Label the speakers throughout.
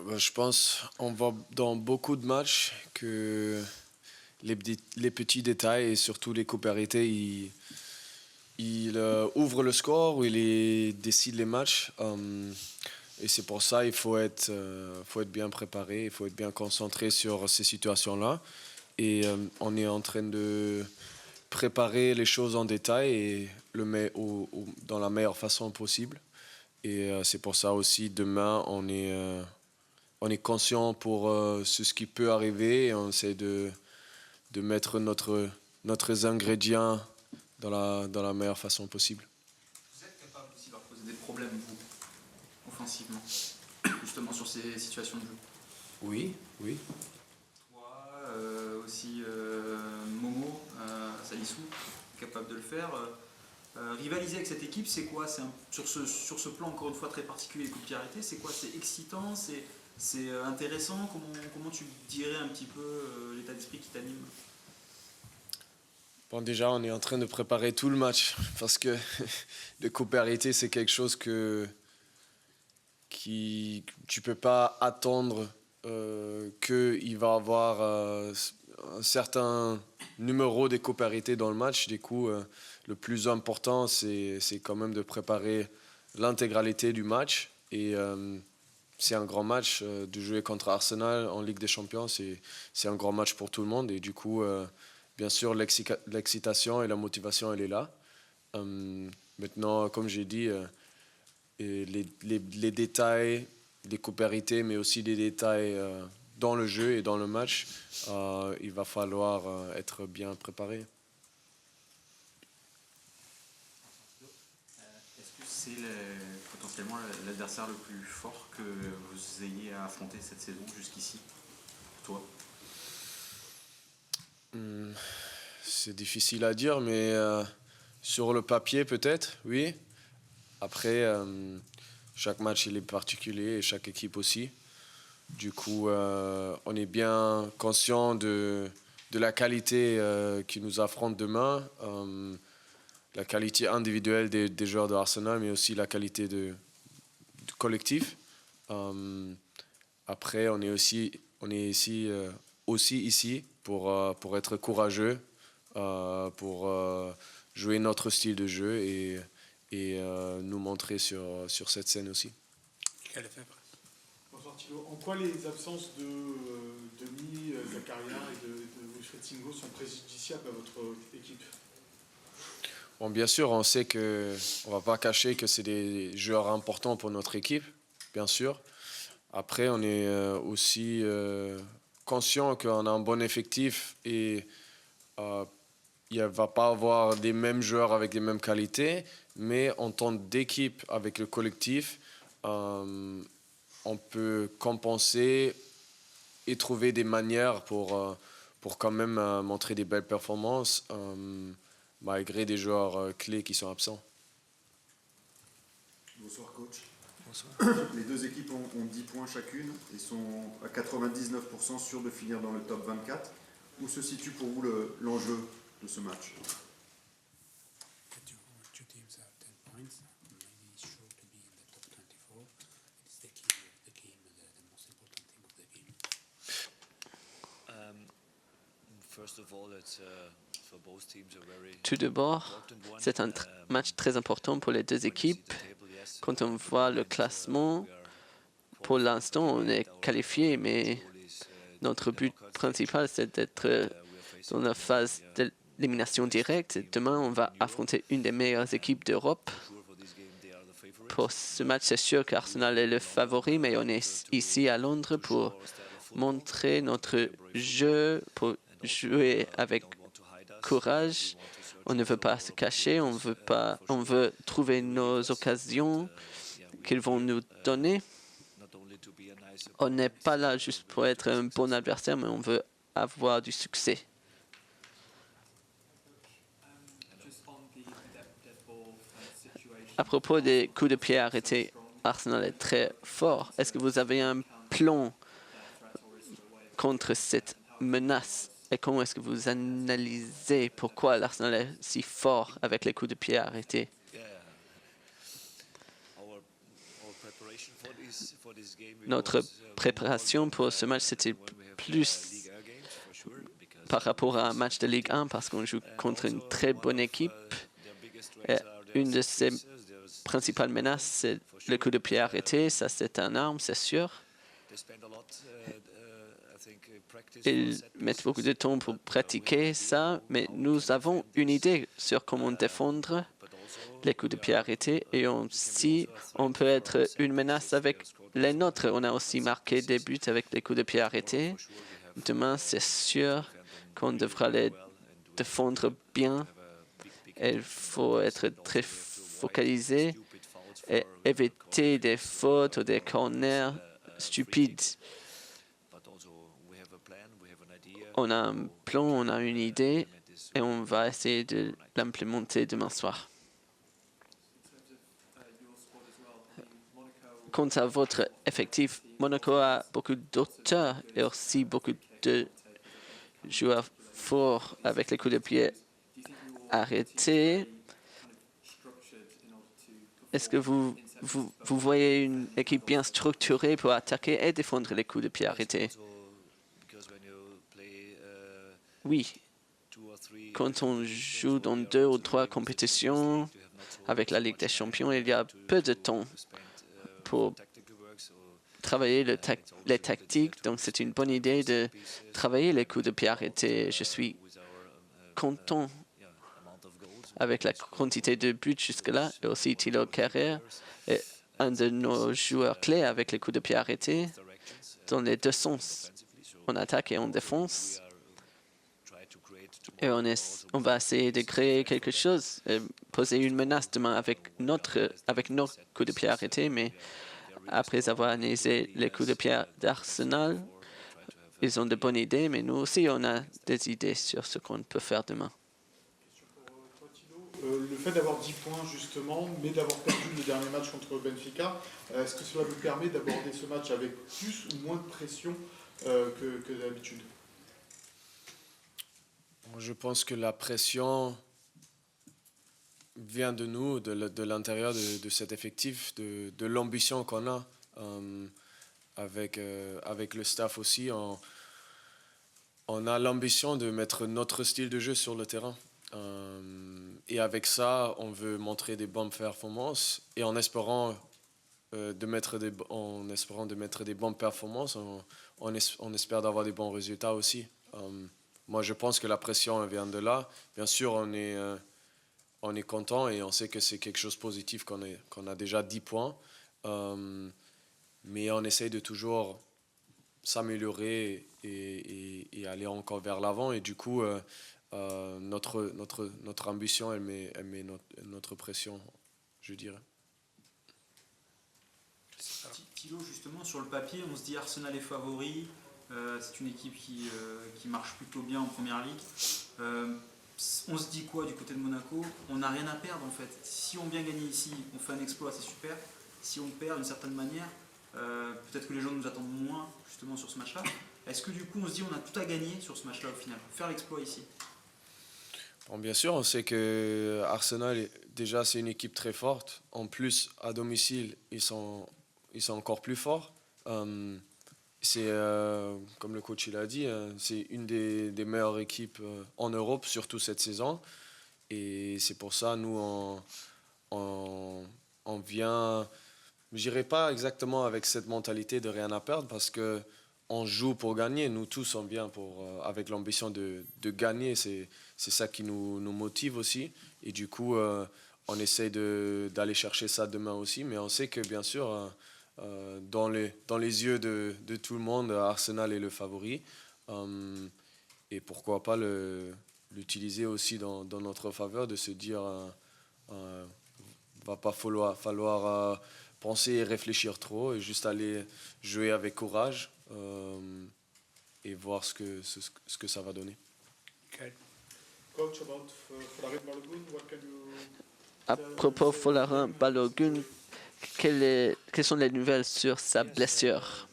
Speaker 1: Je pense on voit dans beaucoup de matchs que les petits détails et surtout les coopérités, ils ouvrent le score ou ils décident les matchs. Et c'est pour ça il faut être bien préparé, il faut être bien concentré sur ces situations-là. Et on est en train de préparer les choses en détail et dans la meilleure façon possible. Et c'est pour ça aussi, demain, on est conscient pour ce qui peut arriver et on essaie de mettre notre ingrédients dans la meilleure façon possible.
Speaker 2: Vous êtes capable aussi de leur poser des problèmes, vous, offensivement, justement sur ces situations de jeu?
Speaker 1: Oui, oui.
Speaker 2: Toi, aussi Momo, Salissou, capable de le faire. Rivaliser avec cette équipe, c'est quoi? Sur ce plan, encore une fois, très particulier, les coups de pied arrêtés, c'est quoi? C'est excitant? C'est intéressant? Comment tu dirais un petit peu l'état d'esprit qui t'anime?
Speaker 1: Bon, déjà, on est en train de préparer tout le match parce que le coopérité, c'est quelque chose qui tu peux pas attendre qu'il va avoir un certain numéro de coopérité dans le match. Du coup, le plus important, c'est quand même de préparer l'intégralité du match. Et c'est un grand match de jouer contre Arsenal en Ligue des Champions. C'est un grand match pour tout le monde. Et du coup, bien sûr, l'excitation et la motivation, elle est là. Maintenant, comme j'ai dit, et les détails, les coopérités, mais aussi les détails dans le jeu et dans le match, il va falloir être bien préparé.
Speaker 2: Est-ce que c'est potentiellement l'adversaire le plus fort que vous ayez à affronter cette saison jusqu'ici, toi?
Speaker 1: C'est difficile à dire, mais sur le papier peut-être, oui. Après, chaque match il est particulier et chaque équipe aussi. Du coup, on est bien conscient de la qualité qui nous affronte demain, la qualité individuelle des joueurs de Arsenal, mais aussi la qualité du collectif. Après, on est ici, aussi ici pour être courageux, pour jouer notre style de jeu et nous montrer sur cette scène aussi.
Speaker 3: Bonsoir Thilo. En quoi les absences de Denis, Zakaria et de Wilfried Singo sont préjudiciables à votre équipe?
Speaker 1: Bon, bien sûr, on sait que on va pas cacher que c'est des joueurs importants pour notre équipe, bien sûr. Après, on est aussi conscient qu'on a un bon effectif et euh, il ne va pas avoir des mêmes joueurs avec les mêmes qualités, mais en tant d'équipe avec le collectif, on peut compenser et trouver des manières pour quand même montrer des belles performances malgré des joueurs clés qui sont absents.
Speaker 4: Bonsoir coach.
Speaker 1: Bonsoir.
Speaker 4: Les deux équipes ont 10 points chacune et sont à 99% sûres de finir dans le top 24. Où se situe pour vous l'enjeu de ce match?
Speaker 5: Tout d'abord, c'est un match très important pour les deux équipes. Quand on voit le classement, pour l'instant, on est qualifié, mais notre but principal, c'est d'être dans la phase d'élimination directe. Demain, on va affronter une des meilleures équipes d'Europe. Pour ce match, c'est sûr qu'Arsenal est le favori, mais on est ici à Londres pour montrer notre jeu, pour jouer avec courage. On ne veut pas se cacher, on veut trouver nos occasions qu'ils vont nous donner. On n'est pas là juste pour être un bon adversaire, mais on veut avoir du succès. À propos des coups de pied arrêtés, Arsenal est très fort. Est-ce que vous avez un plan contre cette menace? Et comment est-ce que vous analysez pourquoi l'Arsenal est si fort avec les coups de pied arrêtés? notre préparation pour ce match, c'était plus par rapport à un match de Ligue 1 parce qu'on joue contre une très bonne équipe. Et une de ses principales menaces, c'est le coup de pied arrêté. Ça, c'est un arme, c'est sûr. Ils mettent beaucoup de temps pour pratiquer ça, mais nous avons une idée sur comment défendre les coups de pied arrêtés et aussi on peut être une menace avec les nôtres. On a aussi marqué des buts avec les coups de pied arrêtés. Demain, c'est sûr qu'on devra les défendre bien. Il faut être très focalisé et éviter des fautes ou des corners stupides. On a un plan, on a une idée et on va essayer de l'implémenter demain soir. Quant à votre effectif, Monaco a beaucoup d'auteurs et aussi beaucoup de joueurs forts avec les coups de pied arrêtés. Est-ce que vous voyez une équipe bien structurée pour attaquer et défendre les coups de pied arrêtés? Oui. Quand on joue dans 2 ou 3 compétitions avec la Ligue des Champions, il y a peu de temps pour travailler les tactiques. Donc, c'est une bonne idée de travailler les coups de pied arrêtés. Je suis content avec la quantité de buts jusque-là. Et aussi, Thilo Kehrer est un de nos joueurs clés avec les coups de pied arrêtés dans les 2 sens, en attaque et en défense. Et on va essayer de créer quelque chose, poser une menace demain avec nos coups de pied arrêtés, mais après avoir analysé les coups de pied d'Arsenal, ils ont de bonnes idées, mais nous aussi, on a des idées sur ce qu'on peut faire demain.
Speaker 3: Le fait d'avoir 10 points, justement, mais d'avoir perdu le dernier match contre Benfica, est-ce que cela vous permet d'aborder ce match avec plus ou moins de pression que d'habitude?
Speaker 1: Je pense que la pression vient de nous, de l'intérieur de cet effectif, de l'ambition qu'on a avec le staff aussi. On a l'ambition de mettre notre style de jeu sur le terrain. Et avec ça, on veut montrer des bonnes performances et en espérant de mettre des bonnes performances, on espère d'avoir des bons résultats aussi. Moi, je pense que la pression vient de là. Bien sûr, on est content et on sait que c'est quelque chose de positif qu'on a déjà 10 points. Mais on essaye de toujours s'améliorer et aller encore vers l'avant. Et du coup, notre ambition, elle met notre pression, je dirais.
Speaker 2: Thilo, justement, sur le papier, on se dit Arsenal est favori. C'est une équipe qui marche plutôt bien en première ligue. On se dit quoi du côté de Monaco? On n'a rien à perdre en fait. Si on vient gagner ici, on fait un exploit, c'est super. Si on perd d'une certaine manière, peut-être que les gens nous attendent moins justement sur ce match-là. Est-ce que du coup on se dit on a tout à gagner sur ce match-là au final? Faire l'exploit ici?
Speaker 1: Bon, bien sûr, on sait que Arsenal, déjà, c'est une équipe très forte. En plus, à domicile, ils sont encore plus forts. C'est, comme le coach il a dit, c'est une des meilleures équipes en Europe, surtout cette saison. Et c'est pour ça, nous, on vient, je dirais pas exactement avec cette mentalité de rien à perdre, parce qu'on joue pour gagner. Nous tous, on vient avec l'ambition de gagner. C'est ça qui nous motive aussi. Et du coup, on essaie d'aller chercher ça demain aussi. Mais on sait que, bien sûr, dans les yeux de tout le monde, Arsenal est le favori. Et pourquoi pas l'utiliser aussi dans notre faveur, de se dire va pas falloir penser et réfléchir trop, et juste aller jouer avec courage et voir ce que ça va donner.
Speaker 3: Okay. Coach, about Folarin Balogun, what can you...
Speaker 5: À propos de Folarin Balogun, quelles sont les nouvelles sur sa blessure?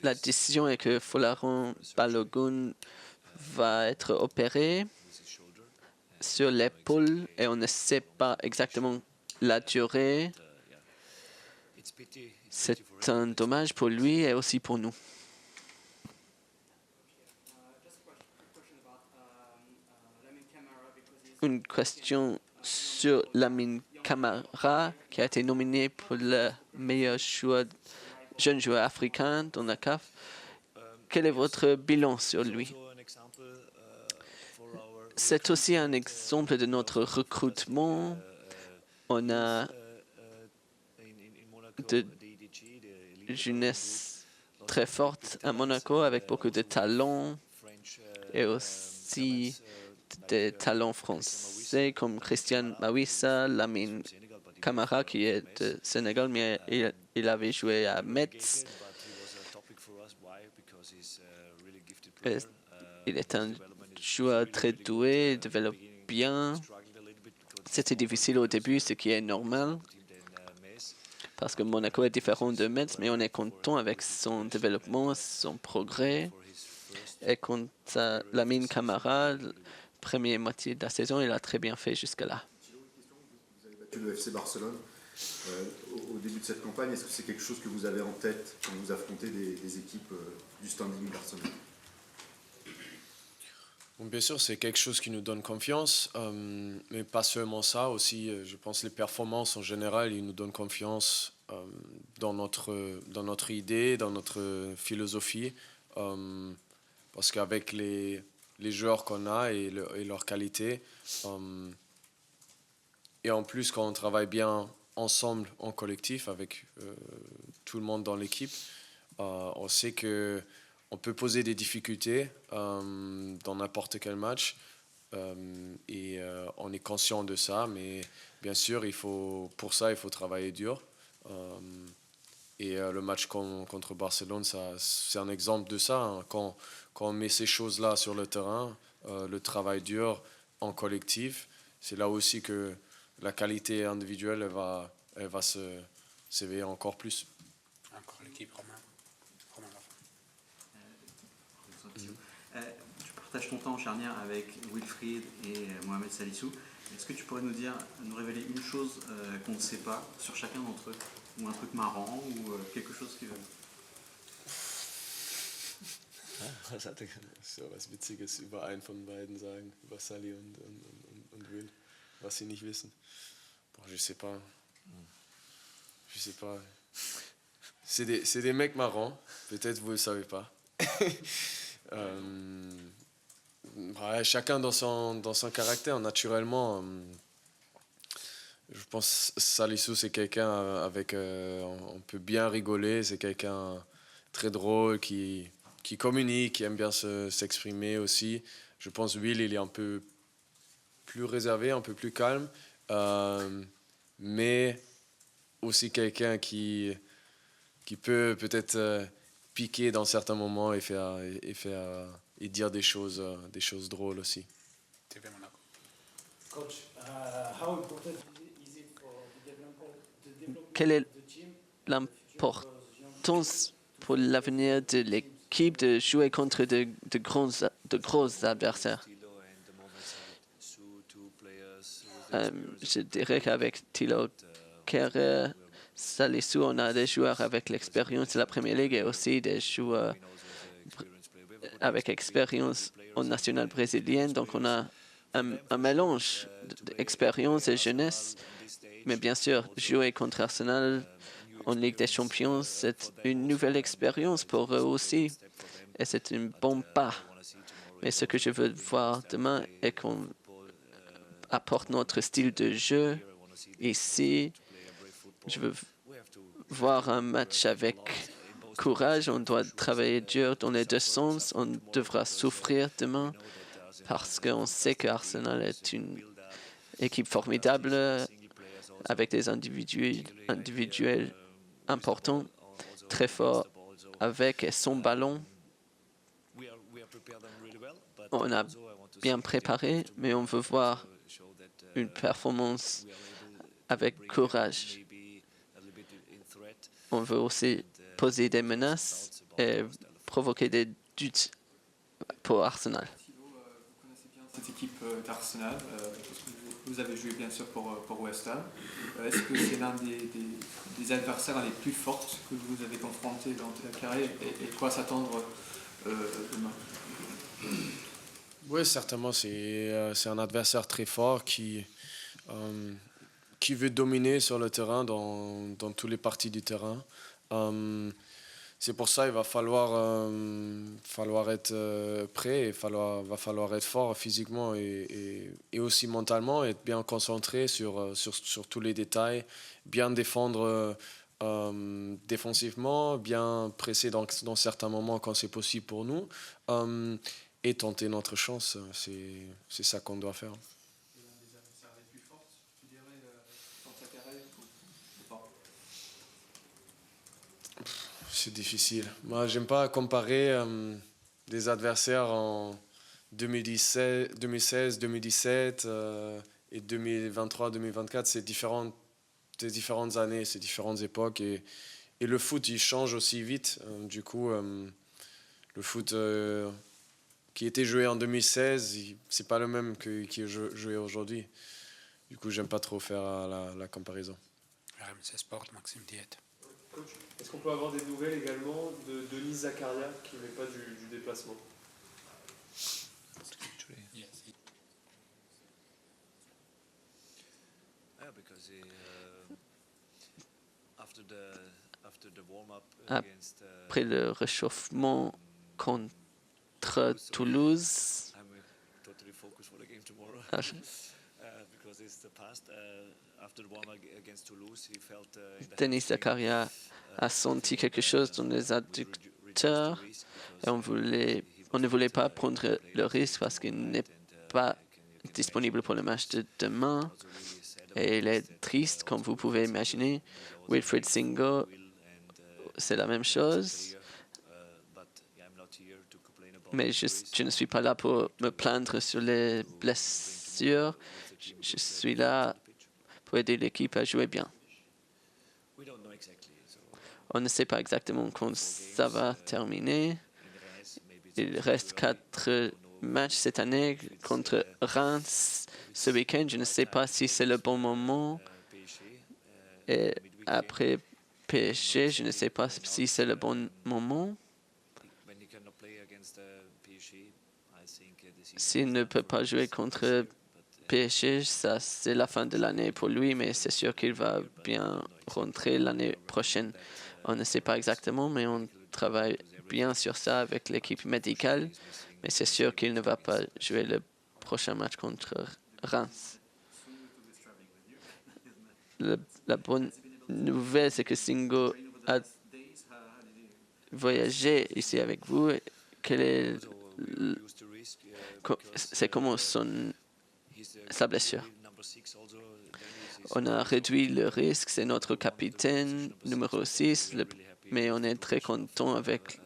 Speaker 5: La décision est que Folarin Balogun va être opéré sur l'épaule et on ne sait pas exactement la durée. C'est un dommage pour lui et aussi pour nous. Une question sur Lamine Camara, qui a été nominé pour le meilleur jeune joueur africain dans la CAF. Quel est votre bilan sur lui? C'est aussi un exemple de notre recrutement. On a de jeunesse très forte à Monaco avec beaucoup de talents et aussi des talents français comme Christian Mawissa, Lamine Camara qui est de Sénégal, mais il avait joué à Metz. Il est un joueur très doué, il développe bien. C'était difficile au début, ce qui est normal, parce que Monaco est différent de Metz, mais on est content avec son développement, son progrès. Et quant à Lamine Camara, première moitié de la saison, il a très bien fait jusque-là.
Speaker 4: Vous avez battu le FC Barcelone au début de cette campagne. Est-ce que c'est quelque chose que vous avez en tête quand vous affrontez des équipes du standing Barcelone?
Speaker 1: Bon, bien sûr, c'est quelque chose qui nous donne confiance, mais pas seulement ça, aussi, je pense les performances en général, ils nous donnent confiance dans notre idée, dans notre philosophie, parce qu'avec les joueurs qu'on a et leur qualité, et en plus quand on travaille bien ensemble, en collectif, avec tout le monde dans l'équipe, on sait que on peut poser des difficultés dans n'importe quel match et on est conscient de ça, mais bien sûr, pour ça, il faut travailler dur. Et le match contre Barcelone, c'est un exemple de ça. Hein. Quand on met ces choses-là sur le terrain, le travail dur en collectif, c'est là aussi que la qualité individuelle elle va s'éveiller encore plus.
Speaker 6: Encore l'équipe, Romain.
Speaker 2: Tu partages ton temps en charnière avec Wilfried et Mohamed Salissou. Est-ce que tu pourrais nous révéler une chose qu'on ne sait pas sur chacun d'entre eux? Ou un truc marrant ou quelque chose qui...
Speaker 1: So was Witziges über einen von beiden sagen, über Sally und Will, was sie nicht wissen. Bon, je sais pas. Je sais pas. C'est des mecs marrants, peut-être vous le savez pas. Ouais, chacun dans son caractère, naturellement. Je pense que Salissou, c'est quelqu'un avec... on peut bien rigoler, c'est quelqu'un très drôle, qui communique, qui aime bien s'exprimer aussi. Je pense que Will, il est un peu plus réservé, un peu plus calme, mais aussi quelqu'un qui peut peut-être piquer dans certains moments et dire des choses drôles aussi.
Speaker 6: TV Monaco.
Speaker 7: Coach, how important is it for the development
Speaker 5: Quelle est
Speaker 7: of the team?
Speaker 5: l'importance pour l'avenir de l'équipe de jouer contre de gros adversaires? Je dirais qu'avec Thilo Kehrer, Salissou, on a des joueurs avec l'expérience de la Première Ligue et aussi des joueurs avec expérience en national brésilienne. Donc on a un mélange d'expérience et jeunesse. Mais bien sûr, jouer contre Arsenal en Ligue des Champions, c'est une nouvelle expérience pour eux aussi. Et c'est un bon pas. Mais ce que je veux voir demain est qu'on apporte notre style de jeu ici. Je veux voir un match avec courage. On doit travailler dur dans les deux sens. On devra souffrir demain parce qu'on sait que Arsenal est une équipe formidable avec des individuels importants, très forts avec et sans ballon. On a bien préparé, mais on veut voir une performance avec courage. On veut aussi poser des menaces et provoquer des doutes pour Arsenal.
Speaker 8: Thilo, vous connaissez bien
Speaker 2: cette équipe d'Arsenal, parce que vous avez joué bien sûr pour West Ham. Est-ce que c'est l'un des adversaires les plus forts que vous avez confrontés dans la carrière et quoi s'attendre demain?
Speaker 1: Oui, certainement, c'est un adversaire très fort qui veut dominer sur le terrain dans toutes les parties du terrain. C'est pour ça qu'il va falloir être prêt, va falloir être fort physiquement et aussi mentalement, être bien concentré sur tous les détails, bien défendre défensivement, bien presser dans certains moments quand c'est possible pour nous, et tenter notre chance. C'est ça qu'on doit faire.
Speaker 2: C'est l'un des adversaires les plus forts, tu dirais, dans ta carrière ou pas?
Speaker 1: C'est difficile. Moi, j'aime pas comparer des adversaires en 2016, 2017 et 2023, 2024. C'est des différentes années, c'est différentes époques. Et le foot, il change aussi vite. Du coup, le foot qui était joué en 2016, c'est pas le même qui est joué aujourd'hui. Du coup, j'aime pas trop faire la comparaison.
Speaker 6: RMC Sport, Maxime Diette.
Speaker 8: Coach, est-ce qu'on peut avoir des nouvelles également de Denis Zakaria qui n'est pas du déplacement?
Speaker 5: Après le réchauffement contre Toulouse, Denis Zakaria a senti quelque chose dans les adducteurs et on ne voulait pas prendre le risque parce qu'il n'est pas disponible pour le match de demain et il est triste comme vous pouvez imaginer. Wilfried Singo, c'est la même chose. Mais je ne suis pas là pour me plaindre sur les blessures. Je suis là pour aider l'équipe à jouer bien. On ne sait pas exactement quand ça va terminer. Il reste 4 matchs cette année contre Reims ce week-end. Je ne sais pas si c'est le bon moment. Et après PSG, je ne sais pas si c'est le bon moment. S'il ne peut pas jouer contre PSG, ça c'est la fin de l'année pour lui, mais c'est sûr qu'il va bien rentrer l'année prochaine. On ne sait pas exactement, mais on travaille bien sur ça avec l'équipe médicale. Mais c'est sûr qu'il ne va pas jouer le prochain match contre Reims. La bonne nouvelle, c'est que Singo a voyagé ici avec vous. C'est comment sa blessure? On a réduit le risque, c'est notre capitaine numéro 6, mais on est très content avec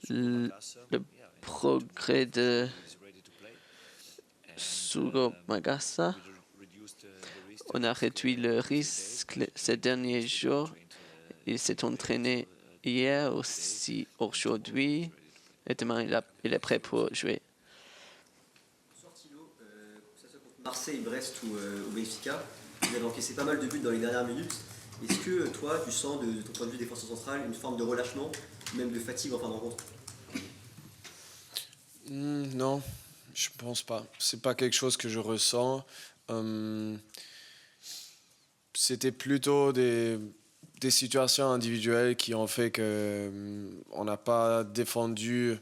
Speaker 5: le progrès de Sugo Magasa. On a réduit le risque ces derniers jours. Il s'est entraîné hier, aussi aujourd'hui, et demain il est prêt pour jouer.
Speaker 9: Marseille, Brest ou Benfica, vous avez encaissé pas mal de buts dans les dernières minutes. Est-ce que toi, tu sens de ton point de vue défenseur central une forme de relâchement, même de fatigue en fin de rencontre?
Speaker 1: Non, je pense pas. C'est pas quelque chose que je ressens. C'était plutôt des situations individuelles qui ont fait qu'on n'a pas défendu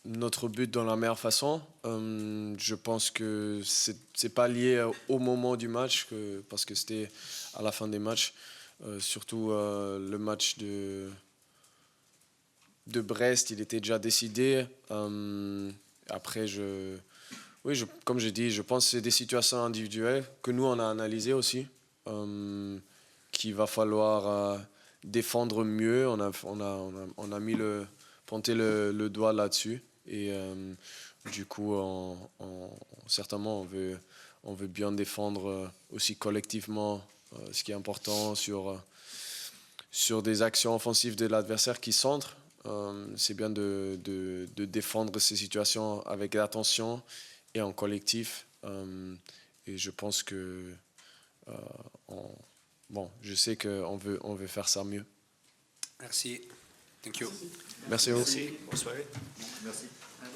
Speaker 1: notre but dans la meilleure façon. Je pense que c'est pas lié au moment du match, parce que c'était à la fin des matchs. Surtout le match de Brest, il était déjà décidé. Après, comme j'ai dit, je pense que c'est des situations individuelles que nous, on a analysées aussi, qu'il va falloir défendre mieux. On a pointé le doigt là-dessus. Et du coup, certainement, on veut bien défendre aussi collectivement ce qui est important sur des actions offensives de l'adversaire qui centre. C'est bien de défendre ces situations avec attention et en collectif. Et je pense que je sais qu'on veut faire ça mieux.
Speaker 6: Merci. Thank you.
Speaker 1: Merci à vous.
Speaker 6: Merci. Bonne soirée.
Speaker 4: Merci.
Speaker 2: Alors,